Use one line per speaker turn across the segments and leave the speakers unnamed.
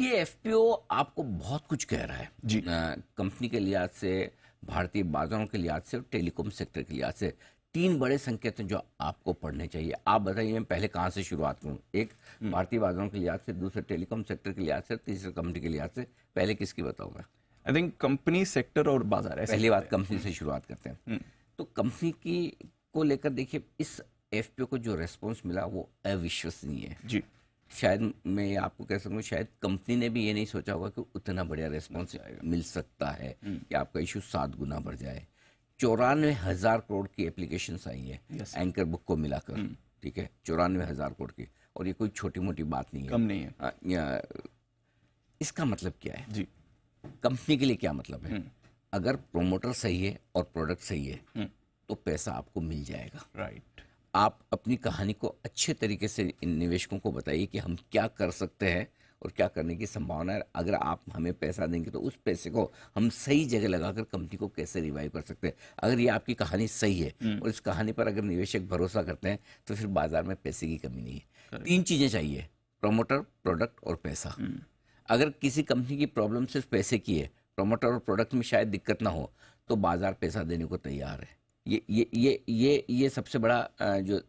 ये एफपीओ आपको बहुत कुछ कह रहा है
जी।
कंपनी के लिहाज से, भारतीय बाजारों के लिहाज से और टेलीकॉम सेक्टर के लिहाज से। तीन बड़े संकेत हैं जो आपको पढ़ने चाहिए। आप बताइए मैं पहले कहाँ से शुरुआत करूँ? एक भारतीय बाजारों के लिहाज से, दूसरे टेलीकॉम सेक्टर के लिहाज से, तीसरे कंपनी के लिहाज से। पहले किसकी बताऊँ मैं?
आई थिंक कंपनी, सेक्टर और बाजार, ऐसे
पहली बात कंपनी से शुरुआत करते हैं। तो कंपनी की को लेकर देखिए, इस एफपीओ को जो रेस्पॉन्स मिला वो अविश्वसनीय है
जी।
शायद मैं आपको कह सकूँ, शायद कंपनी ने भी ये नहीं सोचा होगा कि उतना बढ़िया रेस्पॉन्स मिल सकता है कि आपका इशू 7 गुना बढ़ जाए। 94,000 करोड़ की एप्लीकेशंस आई है एंकर बुक को मिलाकर, ठीक है, 94,000 करोड़ की। और ये कोई छोटी मोटी बात नहीं है,
कम नहीं है।
इसका मतलब क्या है
जी।
कंपनी के लिए? क्या मतलब है? अगर प्रोमोटर सही है और प्रोडक्ट सही है तो पैसा आपको मिल जाएगा।
राइट।
आप अपनी कहानी को अच्छे तरीके से इन निवेशकों को बताइए कि हम क्या कर सकते हैं और क्या करने की संभावना है। अगर आप हमें पैसा देंगे तो उस पैसे को हम सही जगह लगाकर कंपनी को कैसे रिवाइव कर सकते हैं। अगर ये आपकी कहानी सही है और इस कहानी पर अगर निवेशक भरोसा करते हैं तो फिर बाजार में पैसे की कमी नहीं है। 3 चीज़ें चाहिए, प्रमोटर, प्रोडक्ट और पैसा। अगर किसी कंपनी की प्रॉब्लम सिर्फ पैसे की है, प्रमोटर और प्रोडक्ट में शायद दिक्कत ना हो, तो बाजार पैसा देने को तैयार है। ये सबसे बड़ा जो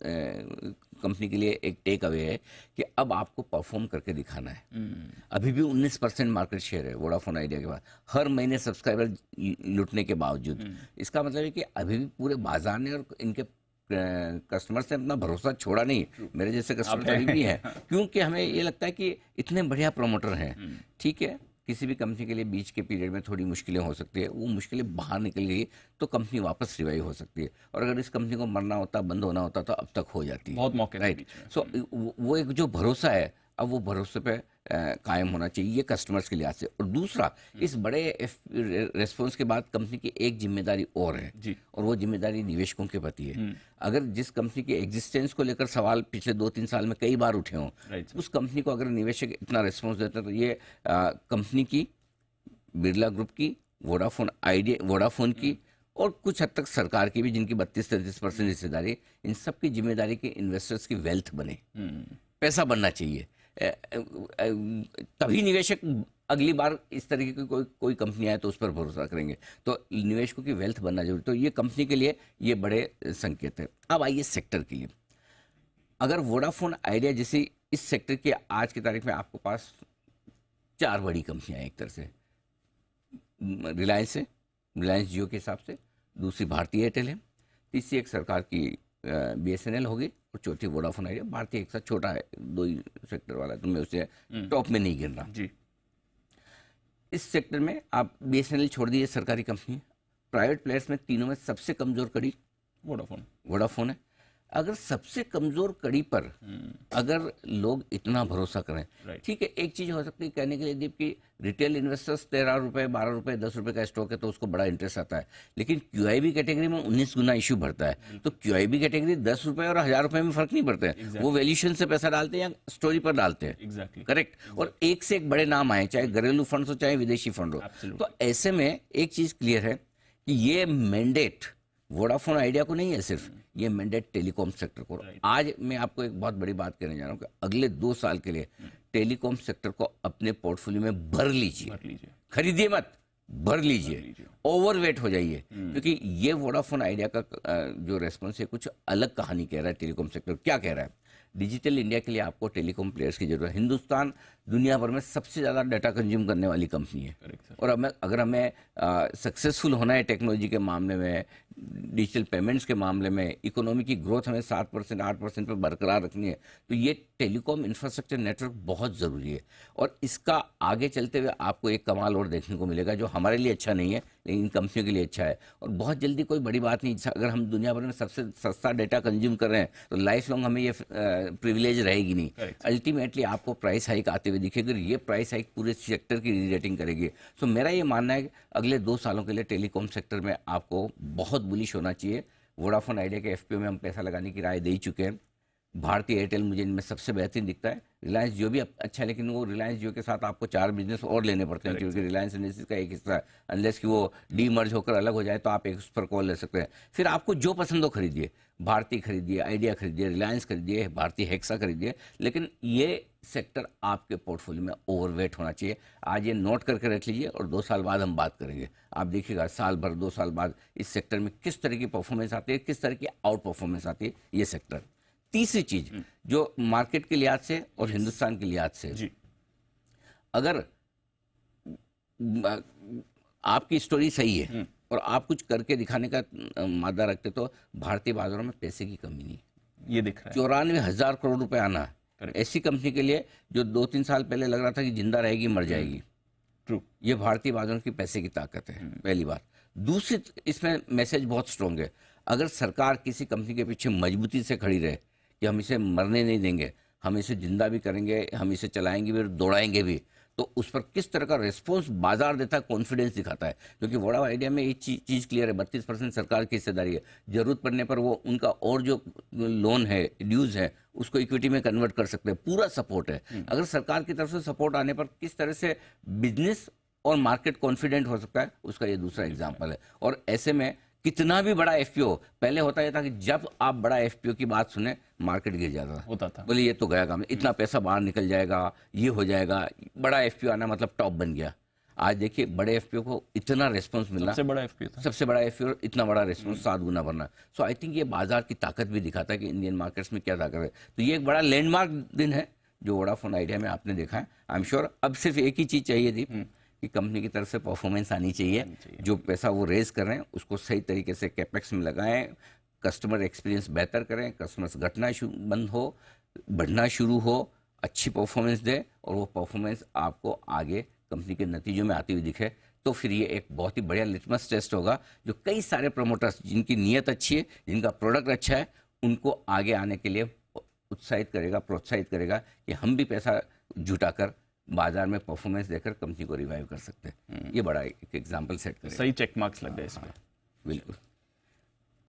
कंपनी के लिए एक टेक अवे है कि अब आपको परफॉर्म करके दिखाना है। अभी भी 19% मार्केट शेयर है वोडाफोन आइडिया के बाद, हर महीने सब्सक्राइबर लुटने के बावजूद। इसका मतलब है कि अभी भी पूरे बाजार ने और इनके कस्टमर्स ने अपना भरोसा छोड़ा नहीं। मेरे जैसे कस्टमर अभी भी हैं, क्योंकि हमें ये लगता है कि इतने बढ़िया प्रमोटर हैं। ठीक है, किसी भी कंपनी के लिए बीच के पीरियड में थोड़ी मुश्किलें हो सकती है, वो मुश्किलें बाहर निकल गई तो कंपनी वापस रिवाइव हो सकती है। और अगर इस कंपनी को मरना होता, बंद होना होता तो अब तक हो जाती है।
बहुत मौके थे
राइट।
बीच में।
सो वो एक जो भरोसा है, अब वो भरोसे पे कायम होना चाहिए, ये कस्टमर्स के लिहाज से। और दूसरा, इस बड़े रेस्पॉन्स के बाद कंपनी की एक जिम्मेदारी और है
जी।
और वो जिम्मेदारी निवेशकों के प्रति है। अगर जिस कंपनी की एग्जिस्टेंस को लेकर सवाल पिछले 2-3 साल में कई बार उठे हों, उस कंपनी को अगर निवेशक इतना रिस्पॉन्स देते हैं तो ये कंपनी की, बिरला ग्रुप की, वोडाफोन की और कुछ हद तक सरकार की भी, जिनकी 32-33% हिस्सेदारी, इन सब की जिम्मेदारी के इन्वेस्टर्स की वेल्थ बने, पैसा बनना चाहिए। तभी निवेशक अगली बार इस तरीके की कोई कंपनी आए तो उस पर भरोसा करेंगे। तो निवेशकों की वेल्थ बनना जरूरी। तो ये कंपनी के लिए ये बड़े संकेत है। अब आइए सेक्टर के लिए। अगर वोडाफोन आइडिया जैसी इस सेक्टर की आज की तारीख में आपके पास 4 बड़ी कंपनियां हैं। एक तरह से रिलायंस है, रिलायंस जियो के हिसाब से, दूसरी भारती एयरटेल है, तीसरी एक सरकार की बीएसएनएल होगी और चौथी वोडाफोन आइडिया। भारतीय एक साथ छोटा है, 2 ही सेक्टर वाला, तो मैं उसे टॉप में नहीं गिन रहा
जी।
इस सेक्टर में आप बीएसएनएल छोड़ दीजिए, सरकारी कंपनी। प्राइवेट प्लेयर्स में तीनों में सबसे कमजोर कड़ी वोडाफोन है। अगर सबसे कमजोर कड़ी पर अगर लोग इतना भरोसा करें, ठीक है, एक चीज हो सकती है कहने के लिए दीप की रिटेल इन्वेस्टर्स 13 रुपए, 12 रुपए, 10 रुपए का स्टॉक है तो उसको बड़ा इंटरेस्ट आता है, लेकिन क्यूआईबी कैटेगरी में 19 गुना इशू भरता है। तो क्यूआईबी कैटेगरी 10 रुपए और 1000 रुपए में फर्क नहीं पड़ता है। वो वैल्यूएशन से पैसा डालते हैं या स्टोरी पर डालते हैं। करेक्ट। और एक से एक बड़े नाम आए, चाहे घरेलू फंड हो चाहे विदेशी फंड हो। तो ऐसे में एक चीज क्लियर है कि ये मैंडेट वोडाफोन आइडिया को नहीं है सिर्फ, ये मैंडेट टेलीकॉम सेक्टर को। आज मैं आपको एक बहुत बड़ी बात कहने जा रहा हूँ कि अगले 2 साल के लिए टेलीकॉम सेक्टर को अपने पोर्टफोलियो में भर लीजिए। खरीदिए मत, भर लीजिए, ओवरवेट हो जाइए, क्योंकि ये वोडाफोन आइडिया का जो रेस्पॉन्स है कुछ अलग कहानी कह रहा है। टेलीकॉम सेक्टर क्या कह रहा है? डिजिटल इंडिया के लिए आपको टेलीकॉम प्लेयर्स की जरूरत है। हिंदुस्तान दुनिया भर में सबसे ज़्यादा डाटा कंज्यूम करने वाली कंपनी है। और अगर हमें सक्सेसफुल होना है टेक्नोलॉजी के मामले में, डिजिटल पेमेंट्स के मामले में, इकोनॉमी की ग्रोथ हमें 7%, 8% पर बरकरार रखनी है, तो ये टेलीकॉम इंफ्रास्ट्रक्चर नेटवर्क बहुत ज़रूरी है। और इसका आगे चलते हुए आपको एक कमाल और देखने को मिलेगा जो हमारे लिए अच्छा नहीं है लेकिन कंपनियों के लिए अच्छा है। और बहुत जल्दी कोई बड़ी बात नहीं, अगर हम दुनिया भर में सबसे सस्ता डेटा कंज्यूम कर रहे हैं तो लाइफ लॉन्ग हमें ये प्रिविलेज रहेगी नहीं। अल्टीमेटली आपको प्राइस हाइक आते हुए दिखेगी, ये प्राइस हाइक पूरे सेक्टर की रीरेटिंग करेगी। सो मेरा ये मानना है कि अगले 2 सालों के लिए टेलीकॉम सेक्टर में आपको बहुत बुलिश होना चाहिए। वोडाफोन आइडिया के एफपीओ में हम पैसा लगाने की राय दे ही चुके हैं। भारतीय एयरटेल मुझे इनमें सबसे बेहतरीन दिखता है। रिलायंस जियो भी अच्छा है, लेकिन वो रिलायंस जियो के साथ आपको 4 बिजनेस और लेने पड़ते हैं, क्योंकि रिलायंस इंडस्ट्रीज का एक हिस्सा है। अनलेस कि वो डीमर्ज होकर अलग हो जाए तो आप एक उस पर कॉल ले सकते हैं। फिर आपको जो पसंद हो खरीदिए, भारती खरीदिए, आइडिया खरीदिए, रिलायंस खरीदिए, भारतीय हेक्सा खरीदिए, लेकिन ये सेक्टर आपके पोर्टफोलियो में ओवरवेट होना चाहिए। आज ये नोट करके रख लीजिए और 2 साल बाद हम बात करेंगे। आप देखिएगा साल भर 2 साल बाद इस सेक्टर में किस तरह की परफॉर्मेंस आती है, किस तरह की आउट परफॉर्मेंस आती है ये सेक्टर। तीसरी चीज जो मार्केट के लिहाज से और हिंदुस्तान के लिहाज से
जी,
अगर आपकी स्टोरी सही है और आप कुछ करके दिखाने का मादा रखते तो भारतीय बाजारों में पैसे की कमी नहीं।
ये दिख रहा है।
94,000 करोड़ रुपए आना ऐसी कंपनी के लिए जो 2-3 साल पहले लग रहा था कि जिंदा रहेगी मर जाएगी।
ट्रू।
ये भारतीय बाजारों की पैसे की ताकत है, पहली बात। दूसरी, इसमें मैसेज बहुत स्ट्रॉन्ग है। अगर सरकार किसी कंपनी के पीछे मजबूती से खड़ी रहे कि हम इसे मरने नहीं देंगे, हम इसे जिंदा भी करेंगे, हम इसे चलाएंगे भी और दौड़ाएंगे भी, तो उस पर किस तरह का रिस्पॉन्स बाजार देता है, कॉन्फिडेंस दिखाता है। क्योंकि वोडा आइडिया में एक चीज क्लियर है, 32% सरकार की हिस्सेदारी है। जरूरत पड़ने पर वो उनका और जो लोन है, ड्यूज है, उसको इक्विटी में कन्वर्ट कर सकते हैं। पूरा सपोर्ट है। अगर सरकार की तरफ से सपोर्ट आने पर किस तरह से बिजनेस और मार्केट कॉन्फिडेंट हो सकता है, उसका ये दूसरा एग्जाम्पल है। और ऐसे में कितना भी बड़ा एफपीओ, पहले होता यह था कि जब आप बड़ा एफपीओ की बात सुने मार्केट गिर जाता
होता था।
बोले ये तो गया काम, इतना पैसा बाहर निकल जाएगा, ये हो जाएगा। बड़ा एफपीओ आना मतलब टॉप बन गया। आज देखिए बड़े एफपीओ को इतना रिस्पॉन्स मिलना,
सबसे बड़ा एफपीओ था।
सबसे बड़ा एफपीओ, इतना बड़ा रिस्पॉन्स 7 गुना बढ़ना। सो आई थिंक ये बाजार की ताकत भी दिखाता है कि इंडियन मार्केट्स में क्या ताकत है। तो ये एक बड़ा लैंडमार्क दिन है जो वोडाफोन आइडिया में आपने देखा है। आई एम श्योर अब सिर्फ एक ही चीज चाहिए थी कि कंपनी की तरफ से परफॉर्मेंस आनी चाहिए। जो पैसा वो रेज कर रहे हैं उसको सही तरीके से कैपेक्स में लगाएं, कस्टमर एक्सपीरियंस बेहतर करें, कस्टमर्स घटना बंद हो, बढ़ना शुरू हो, अच्छी परफॉर्मेंस दे और वो परफॉर्मेंस आपको आगे कंपनी के नतीजों में आती हुई दिखे। तो फिर ये एक बहुत ही बढ़िया लिटमस टेस्ट होगा जो कई सारे प्रमोटर्स जिनकी नीयत अच्छी है, जिनका प्रोडक्ट अच्छा है, उनको आगे आने के लिए उत्साहित करेगा, प्रोत्साहित करेगा कि हम भी पैसा जुटाकर बाजार में परफॉर्मेंस देकर कंपनी को रिवाइव कर सकते हैं। ये बड़ा एक एग्जांपल सेट करेगा।
सही चेक मार्क्स लग गए इसमें।
बिल्कुल।